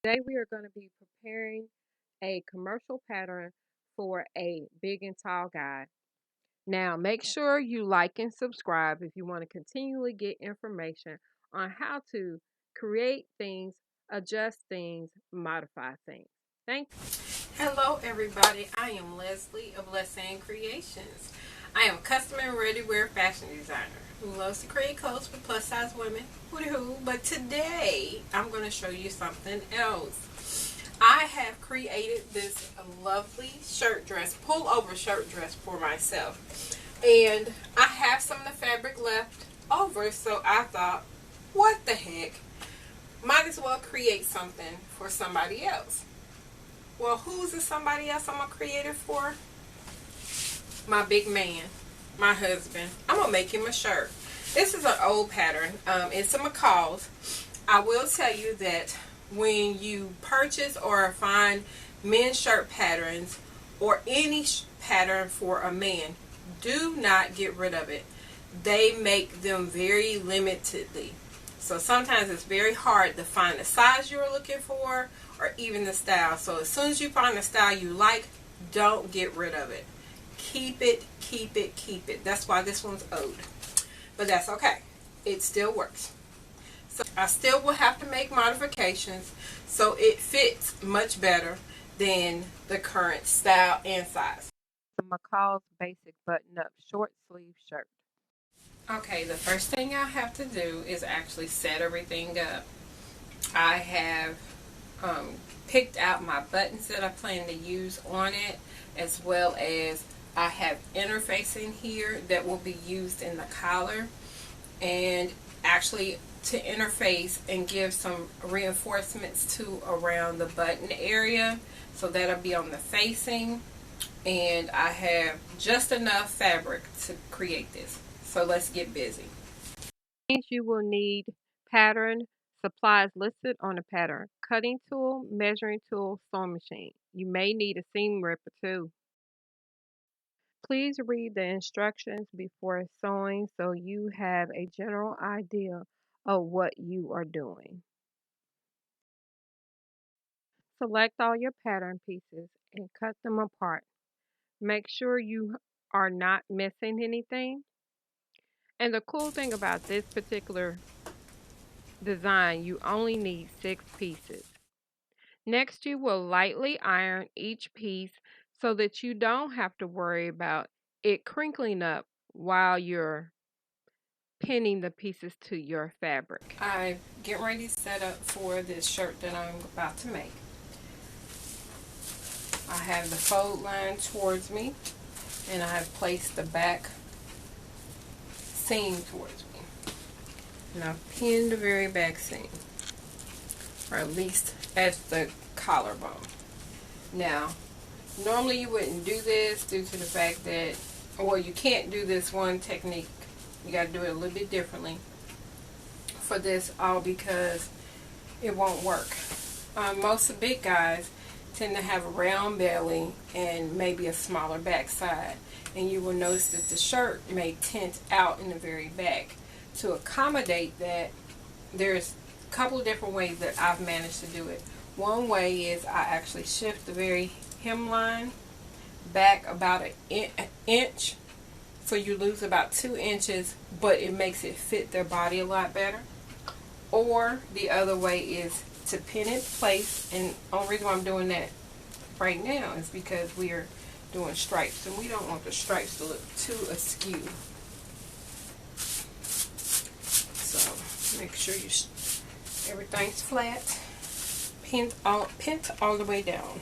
Today we are going to be preparing a commercial pattern for a big and tall guy. Now make sure you like and subscribe if you want to continually get information on how to create things, adjust things, modify things. Thank you. Hello everybody, I am Leslie of Leslie Creations. I am a custom and ready-wear fashion designer who loves to create clothes for plus-size women. Hoo-hoo. But today, I'm going to show you something else. I have created this lovely shirt dress, pull-over shirt dress for myself. And I have some of the fabric left over, so I thought, what the heck? Might as well create something for somebody else. Well, who's the somebody else I'm going to create it for? My big man, my husband. I'm going to make him a shirt. This is an old pattern. It's a McCall's. I will tell you that when you purchase or find men's shirt patterns or any pattern for a man, do not get rid of it. They make them very limitedly. So sometimes it's very hard to find the size you're looking for or even the style. So as soon as you find the style you like, don't get rid of it. Keep it, keep it, keep it. That's why this one's old. But that's okay. It still works. So I still will have to make modifications so it fits much better than the current style and size. The McCall's Basic Button Up Short Sleeve Shirt. Okay, the first thing I have to do is actually set everything up. I have picked out my buttons that I plan to use on it, as well as I have interfacing here that will be used in the collar, and actually to interface and give some reinforcements to around the button area, so that'll be on the facing. And I have just enough fabric to create this. So let's get busy. Things you will need: pattern, supplies listed on the pattern, cutting tool, measuring tool, sewing machine. You may need a seam ripper too. Please read the instructions before sewing so you have a general idea of what you are doing. Select all your pattern pieces and cut them apart. Make sure you are not missing anything. And the cool thing about this particular design, you only need 6 pieces. Next, you will lightly iron each piece so that you don't have to worry about it crinkling up while you're pinning the pieces to your fabric. I get ready to set up for this shirt that I'm about to make. I have the fold line towards me, and I have placed the back seam towards me. And I've pinned the very back seam, or at least at the collarbone. Now, normally you wouldn't do this due to the fact that, well, you can't do this one technique. You got to do it a little bit differently for this, all because it won't work. Most of the big guys tend to have a round belly and maybe a smaller backside, and you will notice that the shirt may tint out in the very back. To accommodate that, there's a couple of different ways that I've managed to do it. One way is I actually shift the very hemline back about an inch, so you lose about 2 inches, but it makes it fit their body a lot better. Or the other way is to pin it in place, and the only reason why I'm doing that right now is because we are doing stripes, and we don't want the stripes to look too askew. So make sure everything's flat, pinned all the way down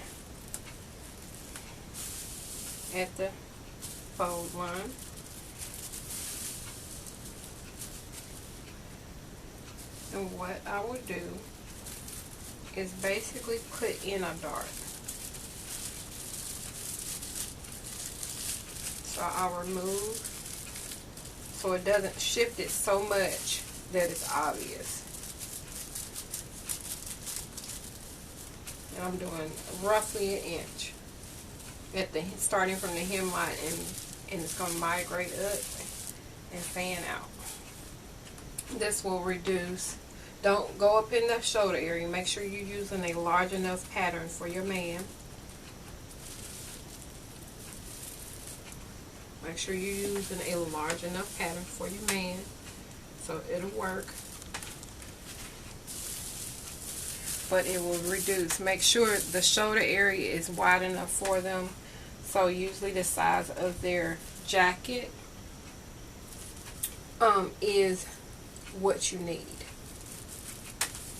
at the fold line. And what I would do is basically put in a dart. So I'll remove so it doesn't shift it so much that it's obvious. And I'm doing roughly an inch at the starting from the hemline, and it's going to migrate up and fan out. This will reduce Don't go up in the shoulder area. Make sure you're using a large enough pattern for your man. Make sure you're using a large enough pattern for your man so it'll work. But it will reduce. Make sure the shoulder area is wide enough for them. So usually the size of their jacket is what you need.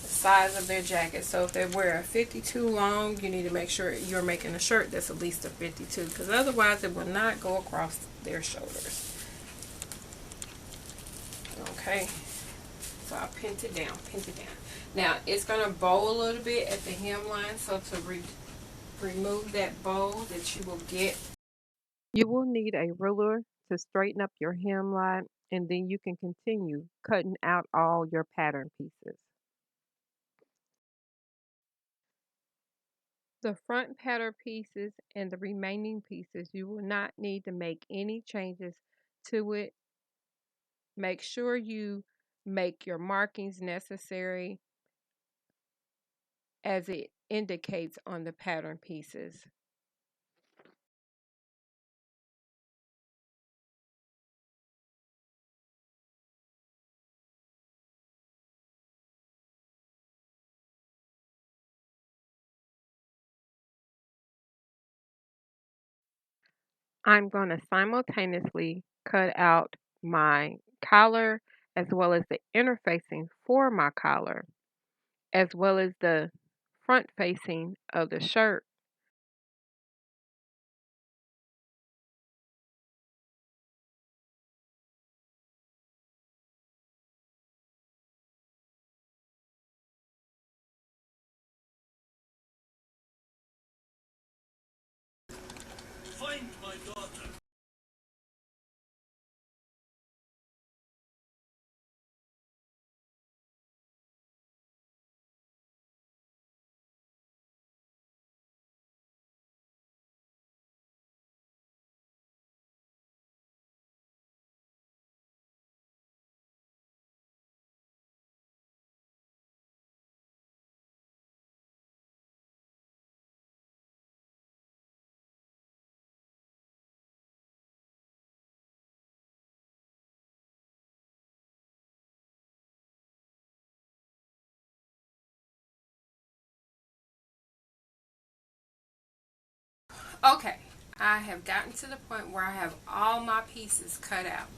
The size of their jacket. So if they wear a 52 long, you need to make sure you're making a shirt that's at least a 52, because otherwise it will not go across their shoulders. Okay, so I pinned it down, Now it's going to bow a little bit at the hemline, so to remove that bow that you will get. You will need a ruler to straighten up your hemline, and then you can continue cutting out all your pattern pieces. The front pattern pieces and the remaining pieces, you will not need to make any changes to it. Make sure you make your markings necessary as it indicates on the pattern pieces. I'm going to simultaneously cut out my collar as well as the interfacing for my collar as well as the front facing of the shirt. Find my daughter. Okay, I have gotten to the point where I have all my pieces cut out.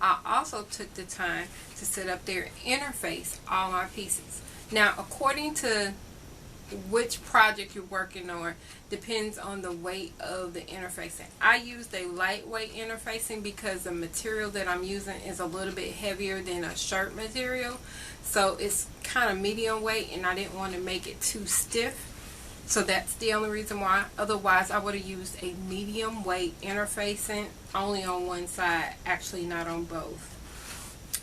I also took the time to sit up there and interface all my pieces. Now, according to which project you're working on depends on the weight of the interfacing. I used a lightweight interfacing because the material that I'm using is a little bit heavier than a shirt material. So it's kind of medium weight and I didn't want to make it too stiff. So that's the only reason why. Otherwise, I would have used a medium weight interfacing only on one side, actually not on both.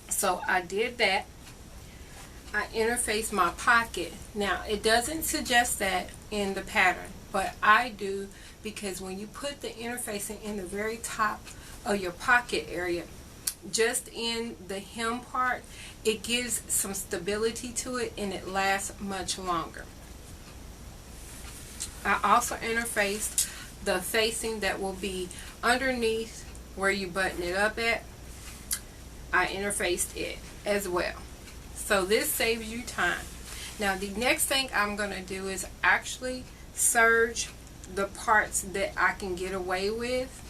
So I did that. I interface my pocket. Now, it doesn't suggest that in the pattern, but I do, because when you put the interfacing in the very top of your pocket area, just in the hem part, it gives some stability to it and it lasts much longer. I also interfaced the facing that will be underneath where you button it up at. I interfaced it as well. So this saves you time. Now the next thing I'm going to do is actually serge the parts that I can get away with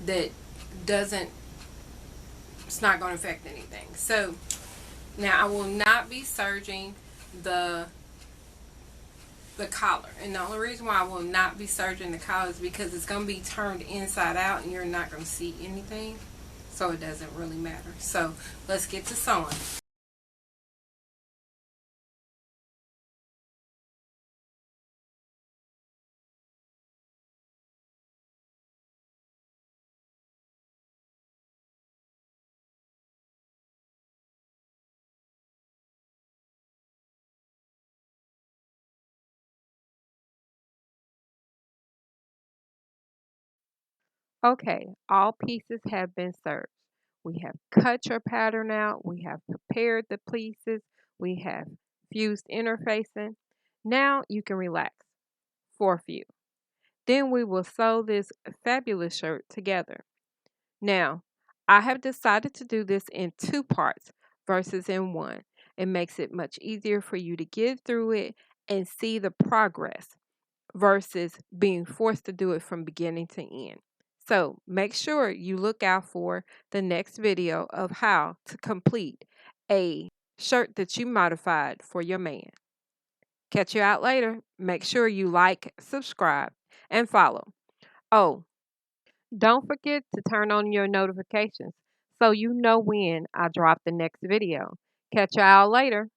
that doesn't, it's not going to affect anything. So now I will not be serging the collar, and the only reason why I will not be serging the collar is because it's going to be turned inside out and you're not going to see anything, so it doesn't really matter. So let's get to sewing. Okay, all pieces have been serged. We have cut your pattern out, we have prepared the pieces, we have fused interfacing. Now you can relax for a few. Then we will sew this fabulous shirt together. Now, I have decided to do this in two parts versus in one. It makes it much easier for you to get through it and see the progress versus being forced to do it from beginning to end. So make sure you look out for the next video of how to complete a shirt that you modified for your man. Catch you out later. Make sure you like, subscribe, and follow. Oh, don't forget to turn on your notifications so you know when I drop the next video. Catch y'all later.